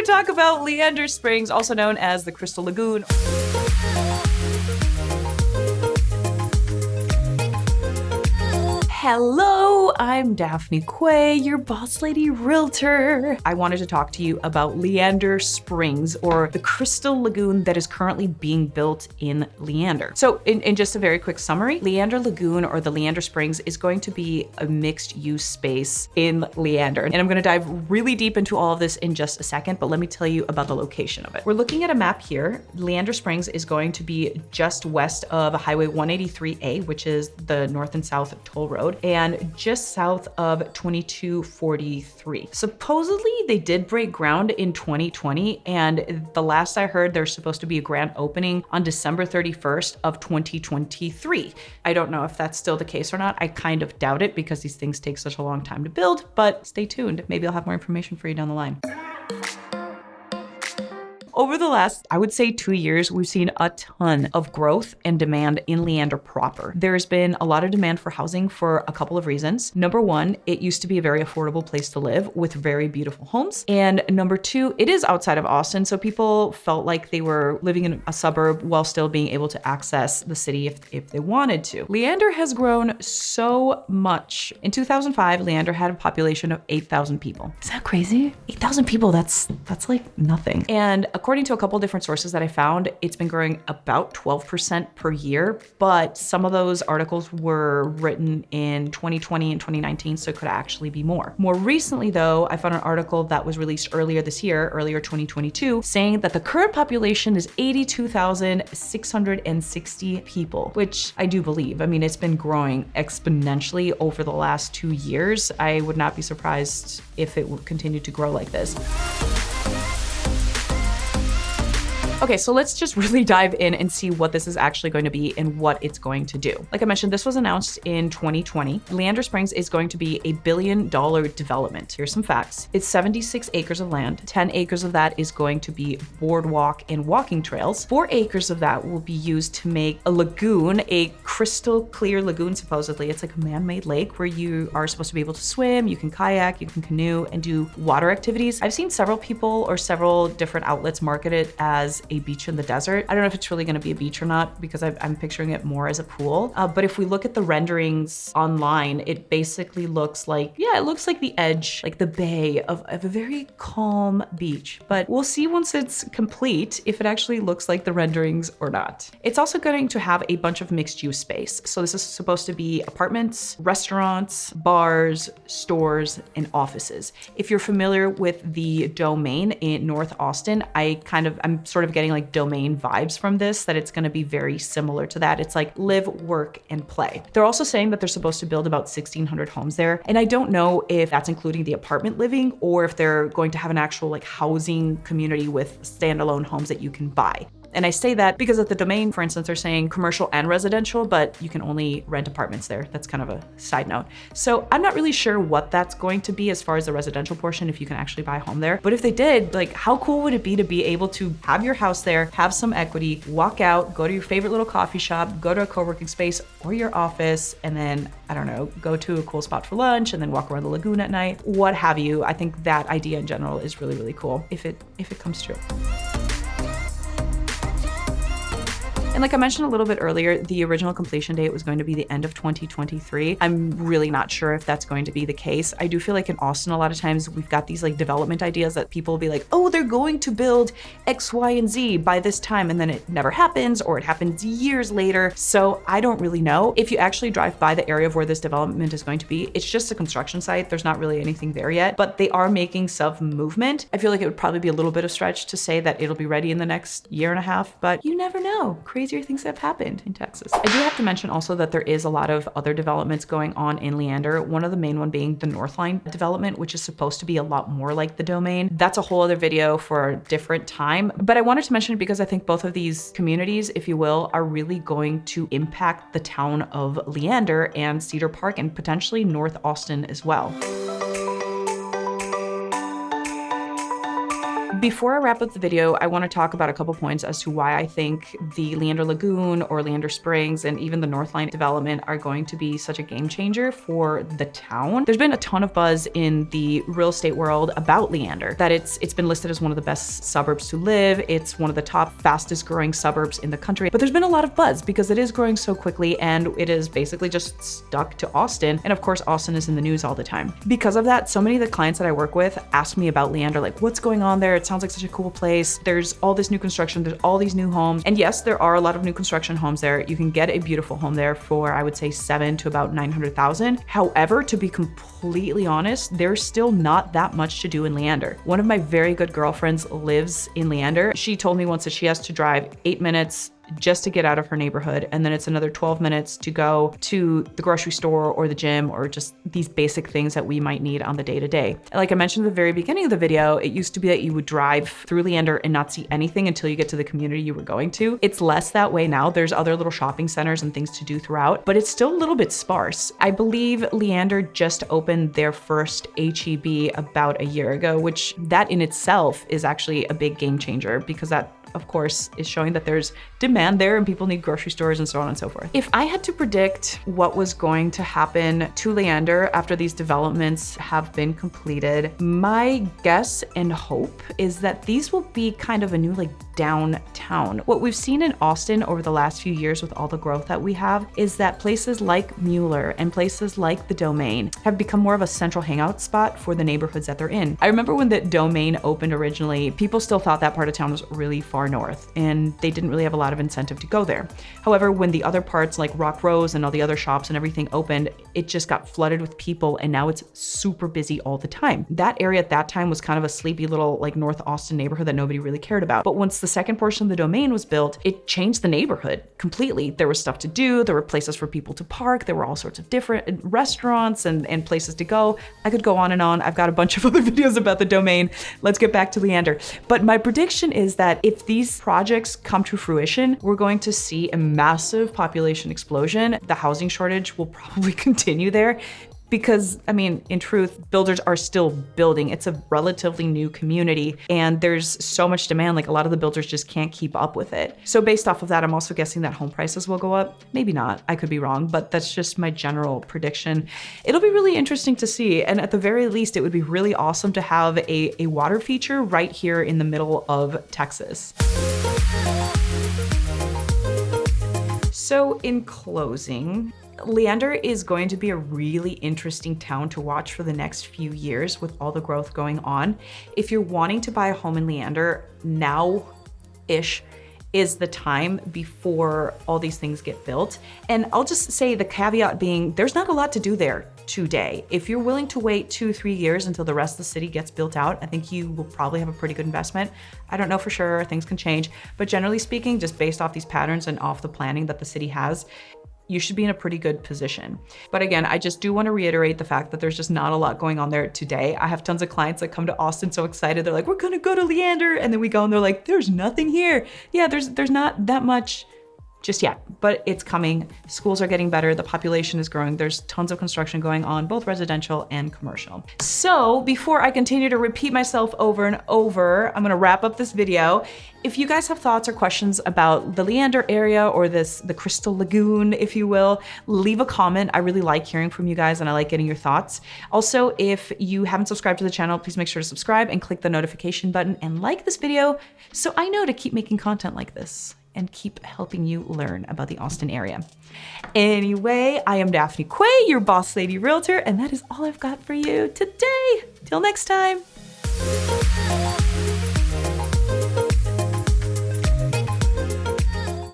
talk about Leander Springs, also known as the Crystal Lagoon. Hello, I'm Daphne Quay, your boss lady realtor. I wanted to talk to you about Leander Springs, or the Crystal Lagoon that is currently being built in Leander. So in just a very quick summary, Leander Lagoon, or the Leander Springs, is going to be a mixed use space in Leander. And I'm gonna dive really deep into all of this in just a second, but let me tell you about the location of it. We're looking at a map here. Leander Springs is going to be just west of Highway 183A, which is the north and south toll road, and just south of 2243. Supposedly they did break ground in 2020, and the last I heard there's supposed to be a grand opening on December 31st of 2023. I don't know if that's still the case or not. I kind of doubt it because these things take such a long time to build, but stay tuned. Maybe I'll have more information for you down the line. Over the last, I would say 2 years, we've seen a ton of growth and demand in Leander proper. There's been a lot of demand for housing for a couple of reasons. Number one, it used to be a very affordable place to live with very beautiful homes. And number two, it is outside of Austin, so people felt like they were living in a suburb while still being able to access the city if they wanted to. Leander has grown so much. In 2005, Leander had a population of 8,000 people. Is that crazy? 8,000 people, that's like nothing. And according to a couple different sources that I found, it's been growing about 12% per year, but some of those articles were written in 2020 and 2019, so it could actually be more. More recently though, I found an article that was released earlier this year, earlier 2022, saying that the current population is 82,660 people, which I do believe. I mean, it's been growing exponentially over the last 2 years. I would not be surprised if it would continue to grow like this. Okay, so let's just really dive in and see what this is actually going to be and what it's going to do. Like I mentioned, this was announced in 2020. Leander Springs is going to be $1 billion development. Here's some facts. It's 76 acres of land. 10 acres of that is going to be boardwalk and walking trails. 4 acres of that will be used to make a lagoon, a crystal clear lagoon, supposedly. It's like a man-made lake where you are supposed to be able to swim, you can kayak, you can canoe, and do water activities. I've seen several people or several different outlets market it as a beach in the desert. I don't know if it's really going to be a beach or not because I'm picturing it more as a pool. But if we look at the renderings online, it basically looks like, yeah, it looks like the edge, like the bay of a very calm beach. But we'll see once it's complete if it actually looks like the renderings or not. It's also going to have a bunch of mixed use space. So this is supposed to be apartments, restaurants, bars, stores, and offices. If you're familiar with the Domain in North Austin, I'm sort of getting like Domain vibes from this, that it's going to be very similar to that. It's like live, work, and play. They're also saying that they're supposed to build about 1,600 homes there. And I don't know if that's including the apartment living or if they're going to have an actual like housing community with standalone homes that you can buy. And I say that because at the Domain, for instance, they're saying commercial and residential, but you can only rent apartments there. That's kind of a side note. So I'm not really sure what that's going to be as far as the residential portion, if you can actually buy a home there. But if they did, like, how cool would it be to be able to have your house there, have some equity, walk out, go to your favorite little coffee shop, go to a co-working space or your office, and then, I don't know, go to a cool spot for lunch and then walk around the lagoon at night, what have you. I think that idea in general is really, really cool if it comes true. And like I mentioned a little bit earlier, the original completion date was going to be the end of 2023. I'm really not sure if that's going to be the case. I do feel like in Austin, a lot of times we've got these like development ideas that people will be like, oh, they're going to build X, Y, and Z by this time. And then it never happens, or it happens years later. So I don't really know. If you actually drive by the area of where this development is going to be, it's just a construction site. There's not really anything there yet, but they are making some movement. I feel like it would probably be a little bit of stretch to say that it'll be ready in the next year and a half, but you never know. Crazier things have happened in Texas. I do have to mention also that there is a lot of other developments going on in Leander. One of the main one being the Northline development, which is supposed to be a lot more like the Domain. That's a whole other video for a different time. But I wanted to mention it because I think both of these communities, if you will, are really going to impact the town of Leander and Cedar Park and potentially North Austin as well. Before I wrap up the video, I want to talk about a couple points as to why I think the Leander Lagoon or Leander Springs and even the Northline development are going to be such a game changer for the town. There's been a ton of buzz in the real estate world about Leander, that it's been listed as one of the best suburbs to live. It's one of the top fastest growing suburbs in the country, but there's been a lot of buzz because it is growing so quickly and it is basically just stuck to Austin. And of course, Austin is in the news all the time. Because of that, so many of the clients that I work with ask me about Leander, like what's going on there? It sounds like such a cool place. There's all this new construction, there's all these new homes. And yes, there are a lot of new construction homes there. You can get a beautiful home there for, I would say, $700,000 to about $900,000. However, to be completely honest, there's still not that much to do in Leander. One of my very good girlfriends lives in Leander. She told me once that she has to drive 8 minutes just to get out of her neighborhood. And then it's another 12 minutes to go to the grocery store or the gym or just these basic things that we might need on the day-to-day. Like I mentioned at the very beginning of the video, it used to be that you would drive through Leander and not see anything until you get to the community you were going to. It's less that way now. There's other little shopping centers and things to do throughout, but it's still a little bit sparse. I believe Leander just opened their first HEB about a year ago, which that in itself is actually a big game changer because that of course, is showing that there's demand there and people need grocery stores and so on and so forth. If I had to predict what was going to happen to Leander after these developments have been completed, my guess and hope is that these will be kind of a new like downtown. What we've seen in Austin over the last few years with all the growth that we have is that places like Mueller and places like the Domain have become more of a central hangout spot for the neighborhoods that they're in. I remember when the Domain opened originally, people still thought that part of town was really far north and they didn't really have a lot of incentive to go there. However, when the other parts like Rock Rose and all the other shops and everything opened, it just got flooded with people and now it's super busy all the time. That area at that time was kind of a sleepy little like North Austin neighborhood that nobody really cared about. But once the second portion of the Domain was built, it changed the neighborhood completely. There was stuff to do, there were places for people to park, there were all sorts of different restaurants and places to go. I could go on and on. I've got a bunch of other videos about the Domain. Let's get back to Leander. But my prediction is that if these projects come to fruition, we're going to see a massive population explosion. The housing shortage will probably continue there because, I mean, in truth, builders are still building. It's a relatively new community and there's so much demand, like a lot of the builders just can't keep up with it. So based off of that, I'm also guessing that home prices will go up. Maybe not, I could be wrong, but that's just my general prediction. It'll be really interesting to see. And at the very least, it would be really awesome to have a water feature right here in the middle of Texas. So in closing, Leander is going to be a really interesting town to watch for the next few years with all the growth going on. If you're wanting to buy a home in Leander, now-ish is the time before all these things get built. And I'll just say the caveat being, there's not a lot to do there today. If you're willing to wait 2-3 years until the rest of the city gets built out, I think you will probably have a pretty good investment. I don't know for sure, things can change, but generally speaking, just based off these patterns and off the planning that the city has, you should be in a pretty good position. But again, I just do want to reiterate the fact that there's just not a lot going on there today. I have tons of clients that come to Austin so excited. They're like, we're gonna go to Leander. And then we go and they're like, there's nothing here. Yeah, there's not that much just yet, but it's coming. Schools are getting better. The population is growing. There's tons of construction going on, both residential and commercial. So before I continue to repeat myself over and over, I'm gonna wrap up this video. If you guys have thoughts or questions about the Leander area or the Crystal Lagoon, if you will, leave a comment. I really like hearing from you guys and I like getting your thoughts. Also, if you haven't subscribed to the channel, please make sure to subscribe and click the notification button and like this video so I know to keep making content like this and keep helping you learn about the Austin area. Anyway, I am Daphne Quay, your boss lady realtor, and that is all I've got for you today. Till next time.